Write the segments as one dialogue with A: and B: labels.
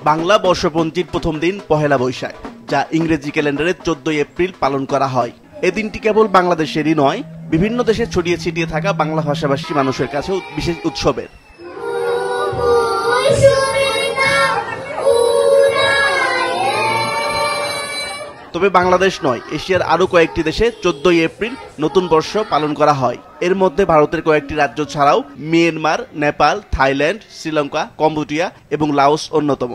A: বাংলা বর্ষপঞ্জির প্রথম দিন পহেলা বৈশাখ, যা ইংরেজি ক্যালেন্ডারে 14 এপ্রিল পালন করা হয়। এই দিনটি কেবল বাংলাদেশেরই নয়, বিভিন্ন দেশে ছড়িয়ে ছিটিয়ে থাকা বাংলা ভাষাভাষী মানুষের কাছেও বিশেষ উৎসবের। তবে বাংলাদেশ নয়, এশিয়ার আরো কয়েকটি দেশে 14 এপ্রিল নতুন বর্ষ পালন করা হয়। এর মধ্যে ভারতের কয়েকটি রাজ্য ছাড়াও Myanmar, Nepal, Thailand, Sri Lanka, Cambodia এবং লাওস অন্যতম।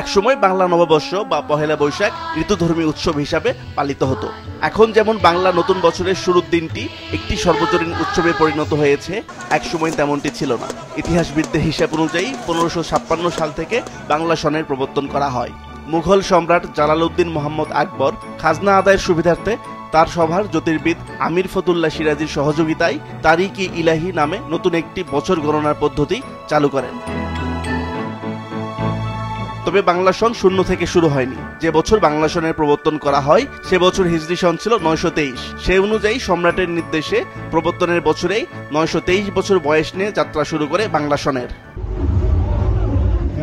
A: একসময় বাংলা নববর্ষ বা পহেলা বৈশাখ ঋতুধর্মী উৎসব হিসাবে পালিত হতো। এখন যেমন বাংলা নতুন বছরের শুরুর দিনটি একটি সর্বজনীন উৎসবে পরিণত হয়েছে, একসময় তেমনটি ছিল না। ইতিহাসবিদদের হিসাব অনুযায়ী 1556 সাল থেকে বাংলা সনের প্রবর্তন করা হয়। মুঘল সম্রাট জালালউদ্দিন মোহাম্মদ আকবর খাজনা আদায়ের সুবিধার্থে তার সভার জ্যোতির্বিদ আমির ফতুল্লাহ সিরাজির সহযোগিতায় তারিখ-ই-ইলাহি নামে নতুন একটি বছর গণনার পদ্ধতি চালু করেন। তবে বাংলা সন শূন্য থেকে শুরু হয়নি। যে বছর বাংলা সনের প্রবর্তন করা হয় সে বছর হিজরি সন ছিল 923। সে অনুযায়ী সম্রাটের নির্দেশে প্রবর্তনের বছরেই 923 বছর বয়স নিয়ে যাত্রা শুরু করে বাংলা সনের।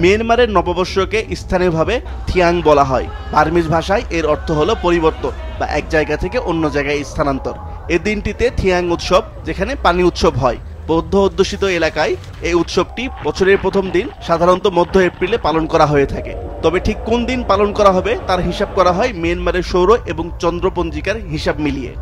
A: মিয়ানমারের নববর্ষকে স্থানীয়ভাবে থিয়াং বলা হয়। বার্মিজ ভাষায় এর অর্থ হলো পরিবর্তন বা এক জায়গা থেকে অন্য জায়গায় স্থানান্তর। এই দিনটিতে থিয়াং উৎসব, যেখানে পানি উৎসব হয়। বৌদ্ধ অধ্যুষিত এলাকায় এই উৎসবটি বছরের প্রথম দিন সাধারণত মধ্য এপ্রিলে পালন করা হয়ে থাকে। তবে ঠিক কোন দিন পালন করা হবে তার হিসাব করা হয় মিয়ানমারের সৌর এবং চন্দ্র পঞ্জিকার হিসাব মিলিয়ে।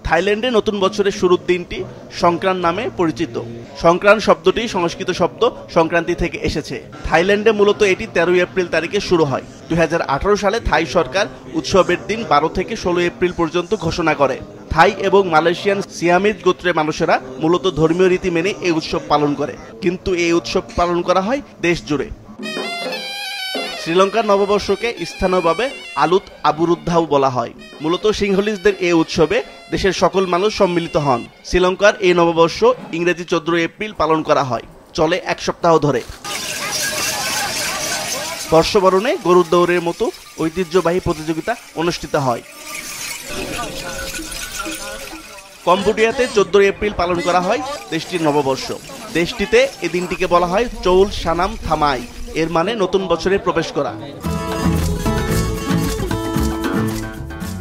A: থাইল্যান্ডে নতুন বছরের শুরুর দিনটি সংক্রান্ত নামে পরিচিত। সংক্রান্ত শব্দটি সংস্কৃত শব্দ সংক্রান্তি থেকে এসেছে। থাইল্যান্ডে মূলত এটি 13 এপ্রিল তারিখে শুরু হয়। 2018 সালে থাই সরকার উৎসবের দিন 12 থেকে 16 এপ্রিল পর্যন্ত ঘোষণা করে। থাই এবং মালয়েশিয়ান সিয়ামিজ গোত্রের মানুষেরা মূলত ধর্মীয় রীতি মেনে এই উৎসব পালন করে, কিন্তু এই উৎসব পালন করা হয় দেশ জুড়ে। শ্রীলঙ্কার নববর্ষকে স্থানীয়ভাবে আলুত আবুরুদ্ধাও বলা হয়। মূলত সিংহলিজদের এই উৎসবে দেশের সকল মানুষ সম্মিলিত হন। শ্রীলঙ্কার এই নববর্ষ ইংরেজি 14 এপ্রিল পালন করা হয়, চলে 1 সপ্তাহ ধরে। বর্ষবরণে গরুর দৌড়ের মতো ঐতিহ্যবাহী প্রতিযোগিতা অনুষ্ঠিত হয়। কম্বোডিয়াতে 14 এপ্রিল পালন করা হয় দেশটির নববর্ষ। দেশটিতে এই দিনটিকে বলা হয় চৌল সানাম থামাই, এর মানে নতুন বছরে প্রবেশ করা।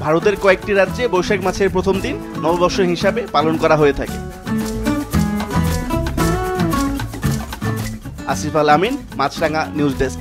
A: ভারতের কয়েকটি রাজ্যে বৈশাখ মাসের প্রথম দিন নববর্ষ হিসাবে পালন করা হয়ে থাকে। আসিফ আল আমিন, মাছরাঙা নিউজ ডেস্ক।